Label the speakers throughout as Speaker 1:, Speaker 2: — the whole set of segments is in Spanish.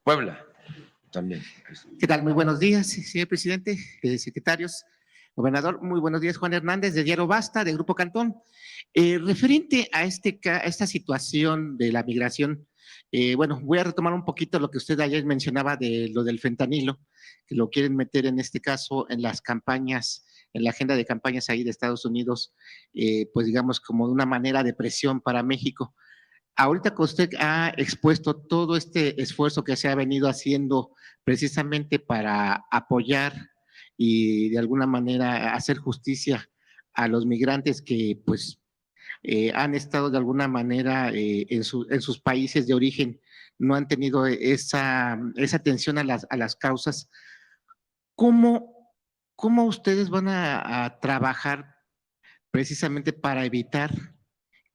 Speaker 1: Puebla también.
Speaker 2: ¿Qué tal? Muy buenos días, señor presidente, secretarios, gobernador. Muy buenos días, Juan Hernández, de Diario Basta, de Grupo Cantón. Referente a esta situación de la migración, bueno, voy a retomar un poquito lo que usted ayer mencionaba de lo del fentanilo, que lo quieren meter en este caso en las campañas, en la agenda de campañas ahí de Estados Unidos, pues digamos como de una manera de presión para México. Ahorita que usted ha expuesto todo este esfuerzo que se ha venido haciendo precisamente para apoyar y de alguna manera hacer justicia a los migrantes que pues han estado de alguna manera en sus países de origen, no han tenido esa atención a las causas. ¿Cómo, cómo ustedes van a trabajar precisamente para evitar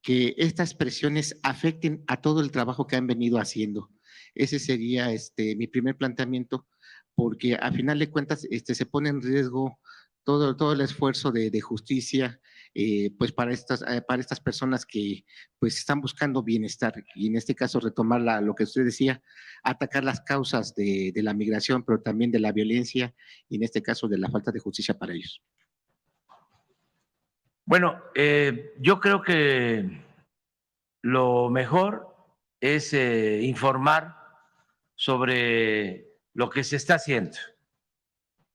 Speaker 2: que estas presiones afecten a todo el trabajo que han venido haciendo? Ese sería mi primer planteamiento, porque a final de cuentas se pone en riesgo todo el esfuerzo de justicia, pues para estas personas que pues están buscando bienestar, y en este caso retomar lo que usted decía, atacar las causas de la migración, pero también de la violencia, y en este caso de la falta de justicia para ellos.
Speaker 1: Bueno, yo creo que lo mejor es informar sobre lo que se está haciendo,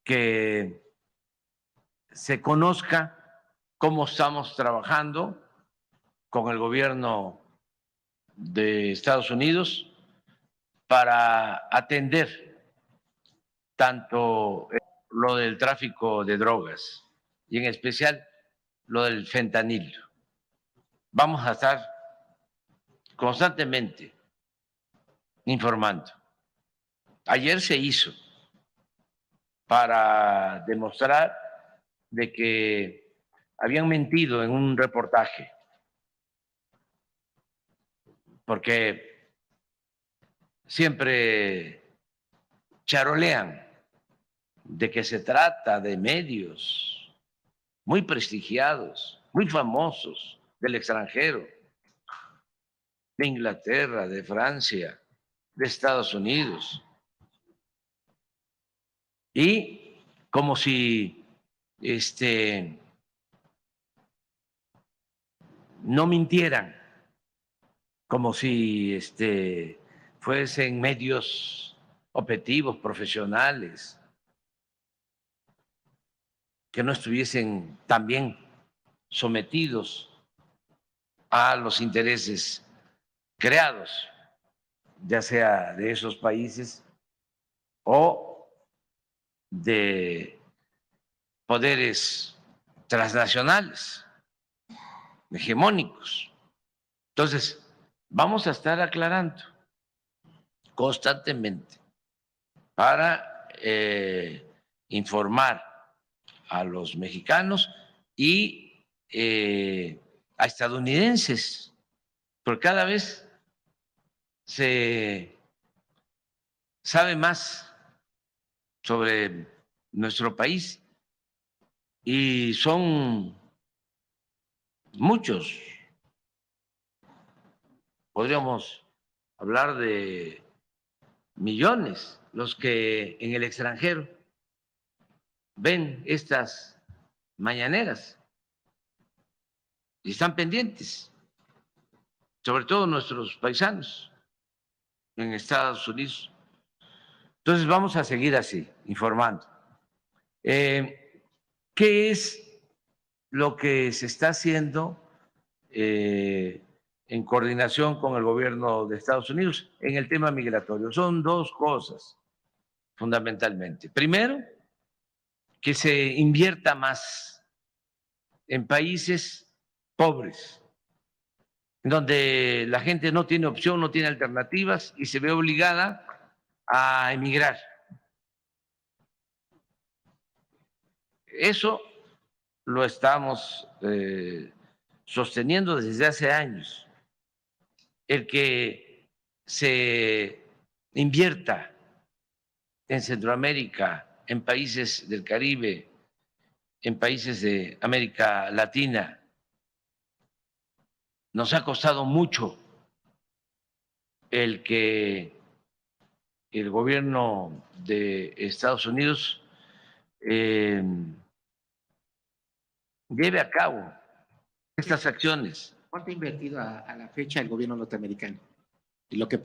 Speaker 1: que se conozca cómo estamos trabajando con el gobierno de Estados Unidos para atender tanto lo del tráfico de drogas y en especial lo del fentanilo. Vamos a estar constantemente informando. Ayer se hizo para demostrar de que habían mentido en un reportaje, porque siempre charolean de que se trata de medios muy prestigiados, muy famosos del extranjero, de Inglaterra, de Francia, de Estados Unidos. Y como si no mintieran, como si fuesen medios objetivos, profesionales, que no estuviesen también sometidos a los intereses creados, ya sea de esos países o de poderes transnacionales, hegemónicos. Entonces, vamos a estar aclarando constantemente para informar a los mexicanos y a estadounidenses, porque cada vez se sabe más sobre nuestro país y son muchos. Podríamos hablar de millones los que en el extranjero ven estas mañaneras y están pendientes, sobre todo nuestros paisanos en Estados Unidos. Entonces vamos a seguir así, informando. ¿Qué es lo que se está haciendo en coordinación con el gobierno de Estados Unidos en el tema migratorio? Son dos cosas, fundamentalmente. Primero, que se invierta más en países pobres, donde la gente no tiene opción, no tiene alternativas y se ve obligada a emigrar. Eso lo estamos sosteniendo desde hace años. El que se invierta en Centroamérica, en países del Caribe, en países de América Latina, nos ha costado mucho el que el gobierno de Estados Unidos lleve a cabo estas acciones.
Speaker 2: ¿Cuánto ha invertido a la fecha el gobierno norteamericano? De lo que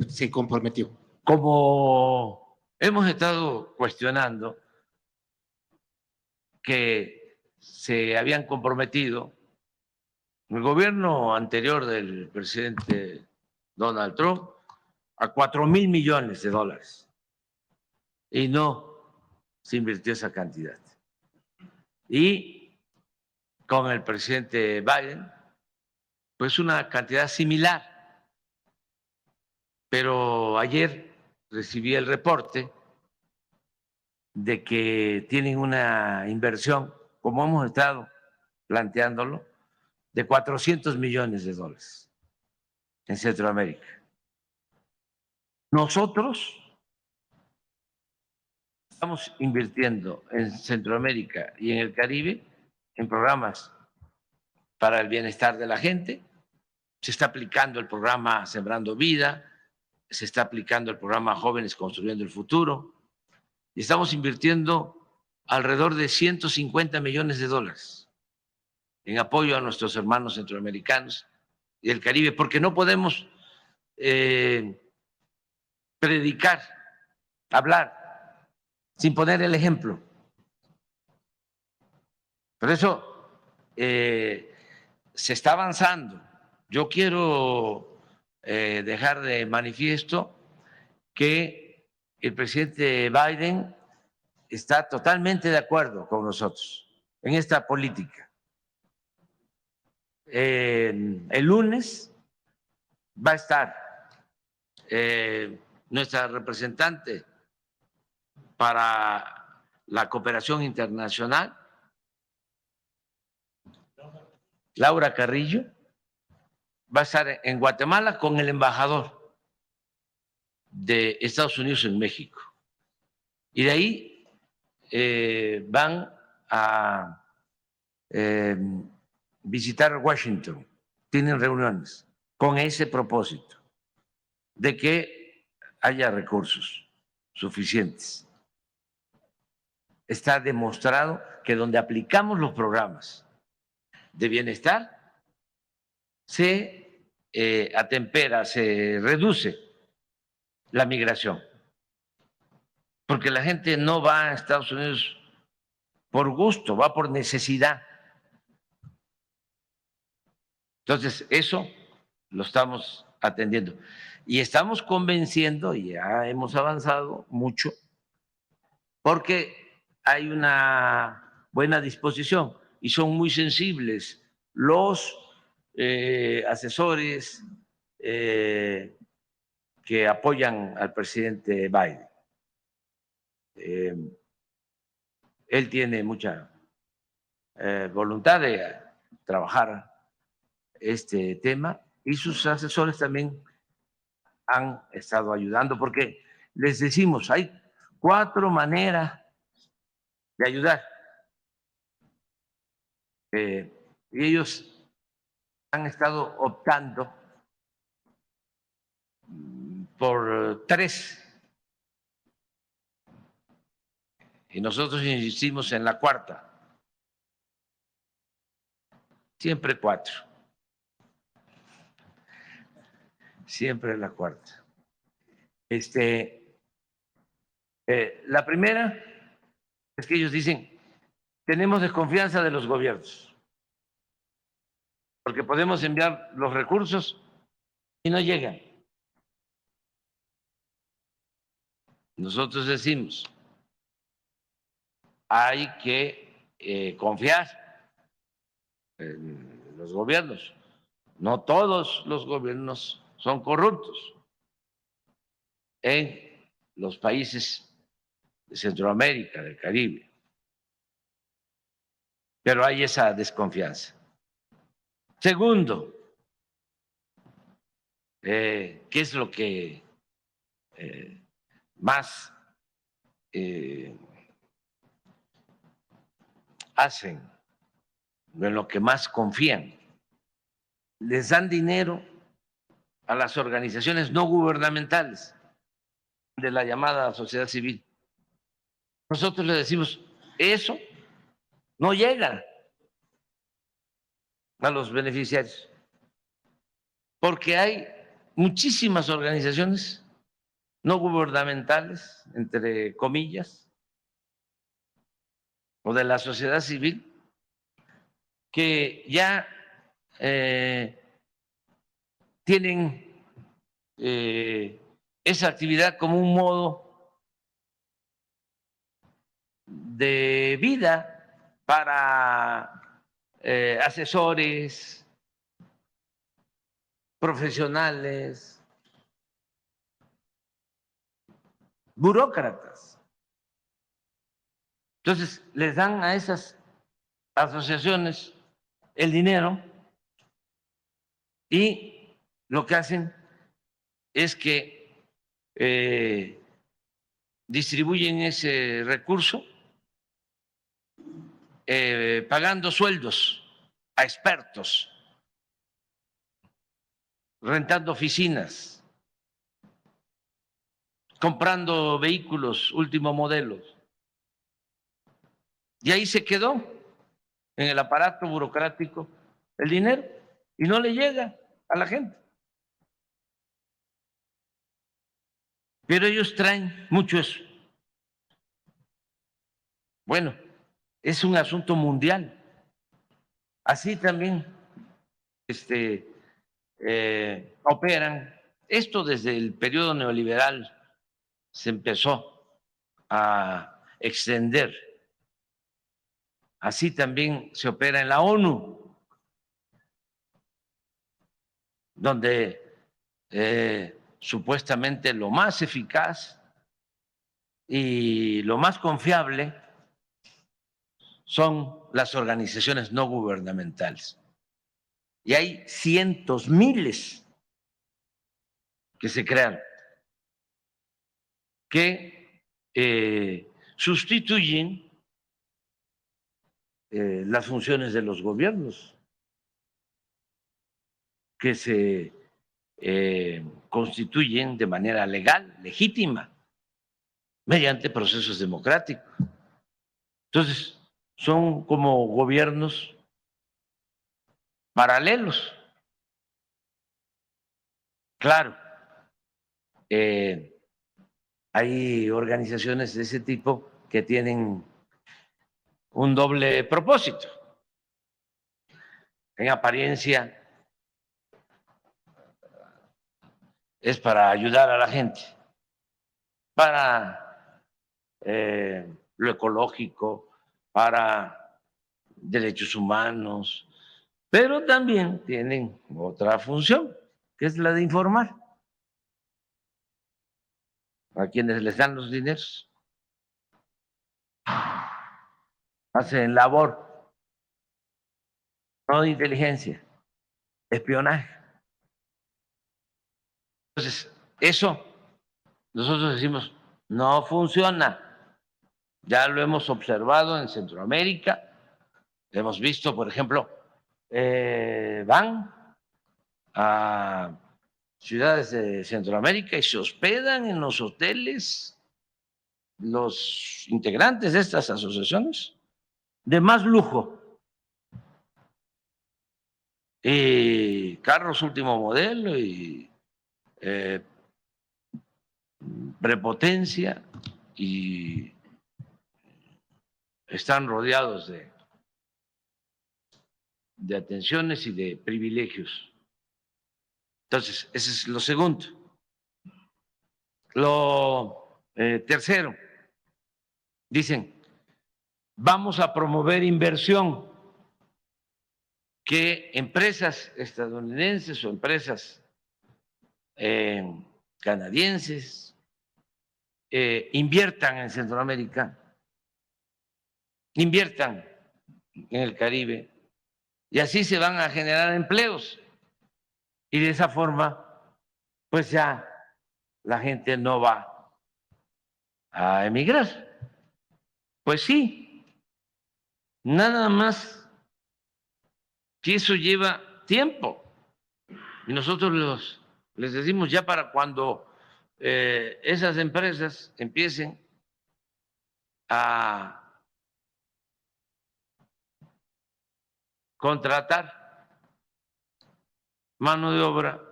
Speaker 2: se comprometió.
Speaker 1: Como hemos estado cuestionando que se habían comprometido el gobierno anterior del presidente Donald Trump a 4,000 millones de dólares y no se invirtió esa cantidad. Y con el presidente Biden, pues una cantidad similar. Pero ayer recibí el reporte de que tienen una inversión, como hemos estado planteándolo, de 400 millones de dólares en Centroamérica. Nosotros estamos invirtiendo en Centroamérica y en el Caribe en programas para el bienestar de la gente. Se está aplicando el programa Sembrando Vida, se está aplicando el programa Jóvenes Construyendo el Futuro y estamos invirtiendo alrededor de 150 millones de dólares en apoyo a nuestros hermanos centroamericanos y del Caribe, porque no podemos predicar, hablar, sin poner el ejemplo. Por eso se está avanzando. Yo quiero dejar de manifiesto que el presidente Biden está totalmente de acuerdo con nosotros en esta política. El lunes va a estar nuestra representante para la cooperación internacional, Laura Carrillo, va a estar en Guatemala con el embajador de Estados Unidos en México. Y de ahí van a visitar Washington, tienen reuniones con ese propósito de que haya recursos suficientes. Está demostrado que donde aplicamos los programas de bienestar se atempera, se reduce la migración, porque la gente no va a Estados Unidos por gusto, va por necesidad. Entonces, eso lo estamos atendiendo. Y estamos convenciendo, y ya hemos avanzado mucho, porque hay una buena disposición y son muy sensibles los asesores que apoyan al presidente Biden. Él tiene mucha voluntad de trabajar este tema y sus asesores también han estado ayudando, porque les decimos, hay 4 maneras de ayudar. Y ellos han estado optando por 3. Y nosotros insistimos en la 4ª. Siempre 4. Siempre la 4ª. La primera es que ellos dicen, tenemos desconfianza de los gobiernos, porque podemos enviar los recursos y no llegan. Nosotros decimos, hay que confiar en los gobiernos. No todos los gobiernos son corruptos. En los países de Centroamérica, del Caribe. Pero hay esa desconfianza. Segundo, ¿qué es lo que más hacen, en lo que más confían? Les dan dinero a las organizaciones no gubernamentales de la llamada sociedad civil. Nosotros le decimos, eso no llega a los beneficiarios, porque hay muchísimas organizaciones no gubernamentales, entre comillas, o de la sociedad civil, que ya tienen esa actividad como un modo de vida para asesores, profesionales, burócratas. Entonces, les dan a esas asociaciones el dinero y lo que hacen es que distribuyen ese recurso pagando sueldos a expertos, rentando oficinas, comprando vehículos último modelo. Y ahí se quedó en el aparato burocrático el dinero y no le llega a la gente. Pero ellos traen mucho eso. Bueno, es un asunto mundial. Así también operan. Esto desde el periodo neoliberal se empezó a extender. Así también se opera en la ONU, donde supuestamente lo más eficaz y lo más confiable son las organizaciones no gubernamentales. Y hay cientos, miles que se crean, que sustituyen las funciones de los gobiernos, que se constituyen de manera legal, legítima, mediante procesos democráticos. Entonces, son como gobiernos paralelos. Claro, hay organizaciones de ese tipo que tienen un doble propósito. En apariencia es para ayudar a la gente, para lo ecológico, para derechos humanos, pero también tienen otra función, que es la de informar a quienes les dan los dineros. Hacen labor, no de inteligencia, espionaje. Entonces, eso nosotros decimos, no funciona. Ya lo hemos observado en Centroamérica, hemos visto, por ejemplo, van a ciudades de Centroamérica y se hospedan en los hoteles los integrantes de estas asociaciones de más lujo. Carros último modelo y prepotencia, y están rodeados de atenciones y de privilegios. Entonces, ese es lo segundo. Lo tercero, dicen, vamos a promover inversión, que empresas estadounidenses o empresas canadienses inviertan en Centroamérica, inviertan en el Caribe, y así se van a generar empleos. Y de esa forma, pues ya la gente no va a emigrar. Pues sí, nada más que eso lleva tiempo. Y nosotros les decimos, ya para cuando esas empresas empiecen a contratar mano de obra,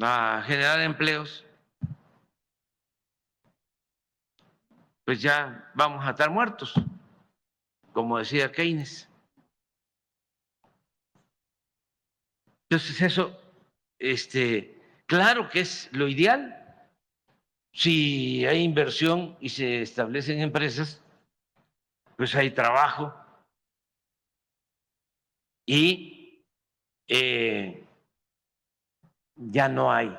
Speaker 1: a generar empleos, pues ya vamos a estar muertos, como decía Keynes. Entonces eso, claro que es lo ideal. Si hay inversión y se establecen empresas, pues hay trabajo y ya no hay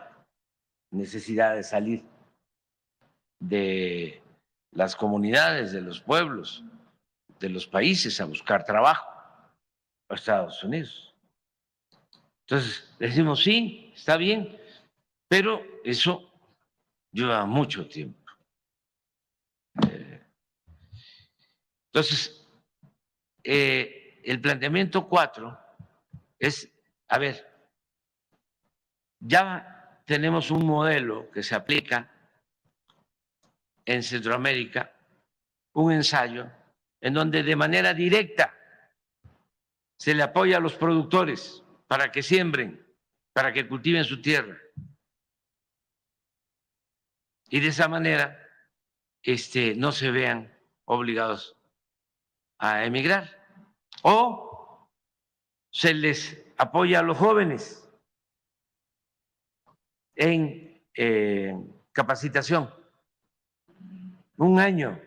Speaker 1: necesidad de salir de las comunidades, de los pueblos, de los países a buscar trabajo a Estados Unidos. Entonces decimos, sí, está bien, pero eso lleva mucho tiempo. Entonces, el planteamiento 4 es, a ver, ya tenemos un modelo que se aplica en Centroamérica, un ensayo en donde de manera directa se le apoya a los productores para que siembren, para que cultiven su tierra. Y de esa manera no se vean obligados a emigrar. O se les apoya a los jóvenes en capacitación. Un año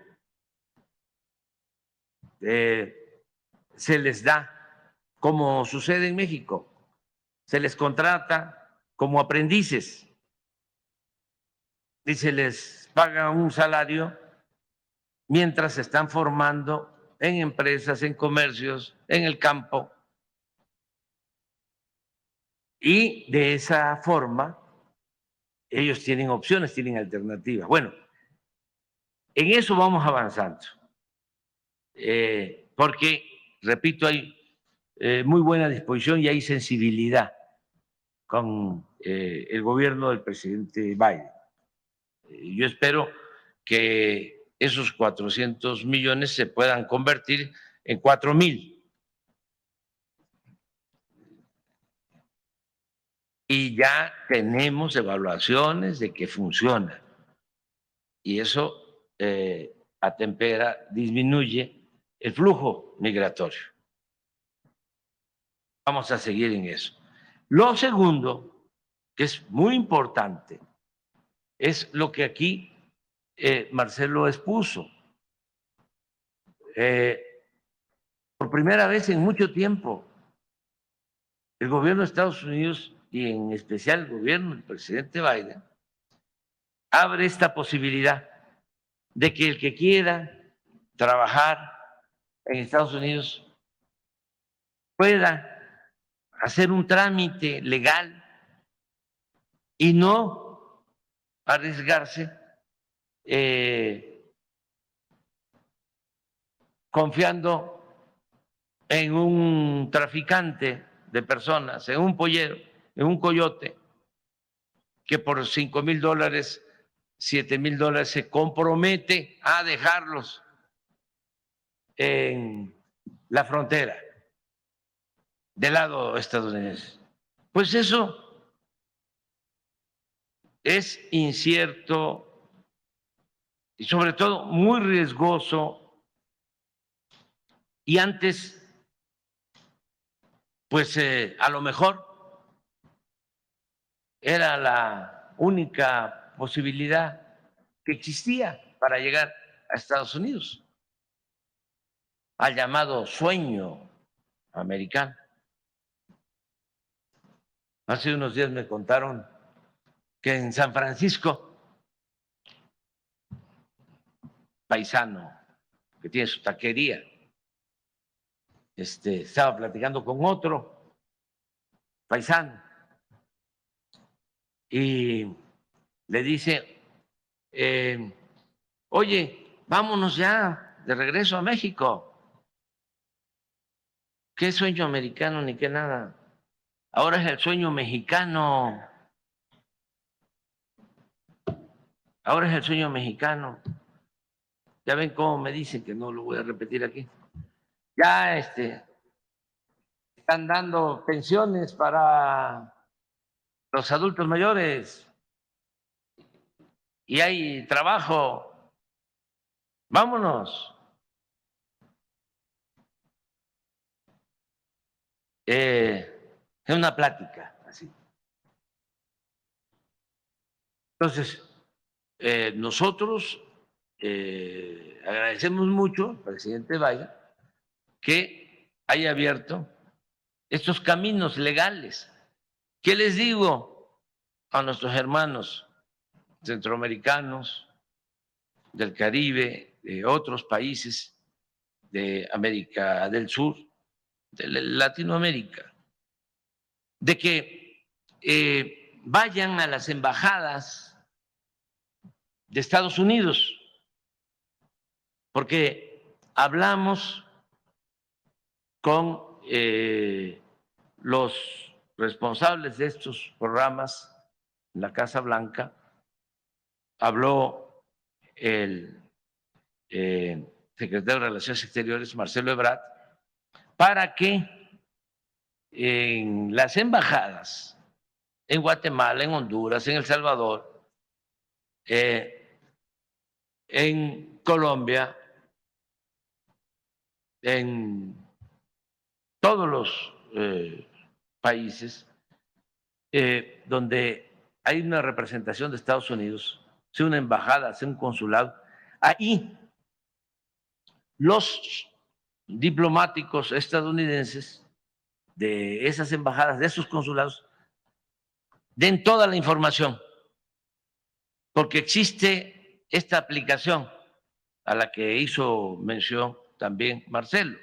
Speaker 1: se les da, como sucede en México, se les contrata como aprendices y se les paga un salario mientras se están formando en empresas, en comercios, en el campo. Y de esa forma ellos tienen opciones, tienen alternativas. Bueno, en eso vamos avanzando, porque, repito, hay muy buena disposición y hay sensibilidad con el gobierno del presidente Biden. Yo espero que esos 400 millones se puedan convertir en 4,000. Y ya tenemos evaluaciones de que funciona. Y eso atempera, disminuye el flujo migratorio. Vamos a seguir en eso. Lo segundo, que es muy importante, es lo que aquí Marcelo expuso. Por primera vez en mucho tiempo, el gobierno de Estados Unidos y en especial el gobierno del presidente Biden abre esta posibilidad de que el que quiera trabajar en Estados Unidos pueda hacer un trámite legal y no arriesgarse confiando en un traficante de personas, en un pollero, en un coyote, que por $5,000, $7,000 se compromete a dejarlos en la frontera del lado estadounidense. Pues eso es incierto y sobre todo muy riesgoso. Y antes, pues a lo mejor era la única posibilidad que existía para llegar a Estados Unidos, al llamado sueño americano. Hace unos días me contaron que en San Francisco, paisano que tiene su taquería, estaba platicando con otro paisano y le dice, oye, vámonos ya de regreso a México. ¿Qué sueño americano ni qué nada? Ahora es el sueño mexicano. Ahora es el sueño mexicano. Ya ven cómo me dicen que no lo voy a repetir aquí. Ya están dando pensiones para los adultos mayores y hay trabajo. Vámonos. Es una plática así. Entonces, nosotros agradecemos mucho al presidente Biden que haya abierto estos caminos legales. ¿Qué les digo a nuestros hermanos centroamericanos, del Caribe, de otros países de América del Sur, de Latinoamérica, de que vayan a las embajadas de Estados Unidos, porque hablamos con los responsables de estos programas en la Casa Blanca, habló el secretario de Relaciones Exteriores, Marcelo Ebrard, para que en las embajadas, en Guatemala, en Honduras, en El Salvador, en Colombia, en todos los países donde hay una representación de Estados Unidos, sea una embajada, sea un consulado, ahí los diplomáticos estadounidenses de esas embajadas, de esos consulados, den toda la información, porque existe esta aplicación a la que hizo mención también Marcelo,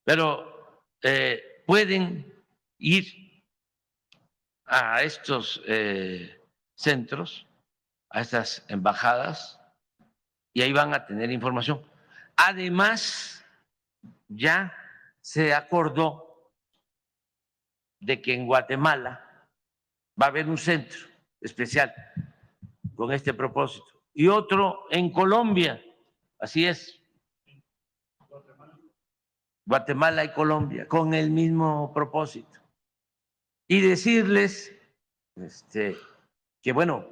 Speaker 1: pero pueden ir a estos centros, a estas embajadas, y ahí van a tener información. Además, ya se acordó de que en Guatemala va a haber un centro especial con este propósito y otro en Colombia, así es, Guatemala y Colombia, con el mismo propósito. Y decirles que, bueno,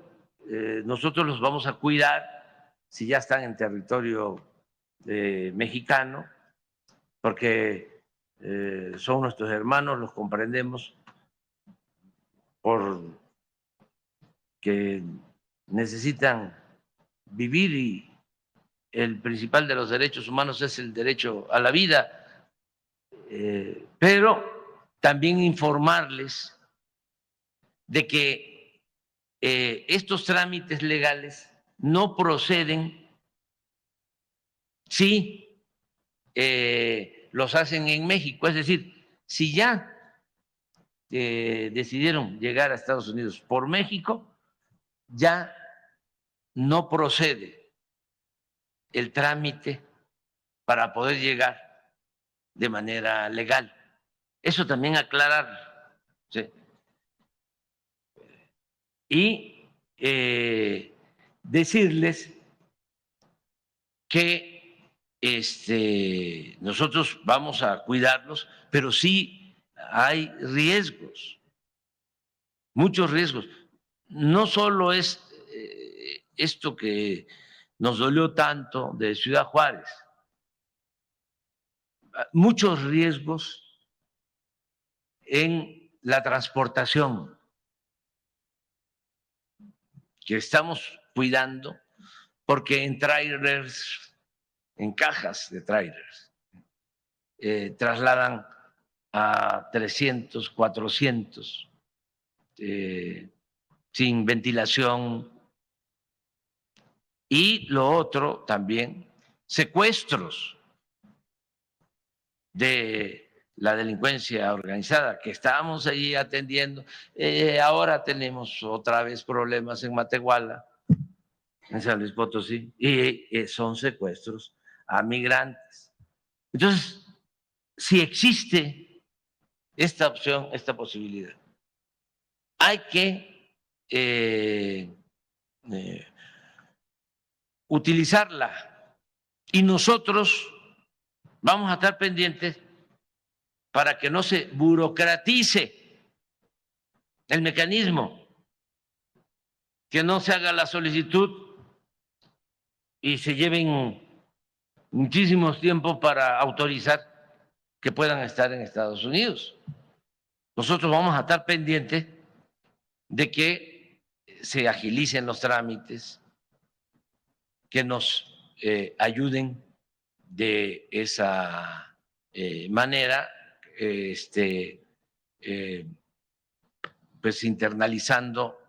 Speaker 1: nosotros los vamos a cuidar si ya están en territorio mexicano, porque son nuestros hermanos, los comprendemos, porque necesitan vivir y el principal de los derechos humanos es el derecho a la vida, pero también informarles de que estos trámites legales no proceden si los hacen en México. Es decir, si ya decidieron llegar a Estados Unidos por México, ya no procede el trámite para poder llegar de manera legal. Eso también aclarar. ¿Sí? Y decirles que nosotros vamos a cuidarlos, pero sí hay riesgos, muchos riesgos. No solo es esto que nos dolió tanto de Ciudad Juárez, muchos riesgos en la transportación que estamos cuidando, porque en trailers, en cajas de trailers, trasladan a 300, 400, sin ventilación. Y lo otro también, secuestros de la delincuencia organizada que estábamos ahí atendiendo. Ahora tenemos otra vez problemas en Matehuala, en San Luis Potosí, y son secuestros a migrantes. Entonces, si existe esta opción, esta posibilidad, hay que utilizarla. Y nosotros vamos a estar pendientes para que no se burocratice el mecanismo, que no se haga la solicitud y se lleven muchísimos tiempos para autorizar que puedan estar en Estados Unidos. Nosotros vamos a estar pendientes de que se agilicen los trámites, que nos ayuden de esa manera, pues internalizando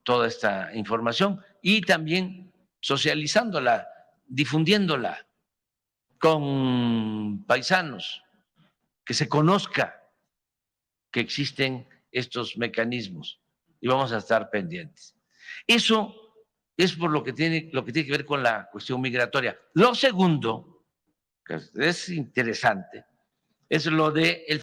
Speaker 1: toda esta información y también socializándola, difundiéndola con paisanos, que se conozca que existen estos mecanismos y vamos a estar pendientes. Eso es por lo que tiene que ver con la cuestión migratoria. Lo segundo, que es interesante, es lo de el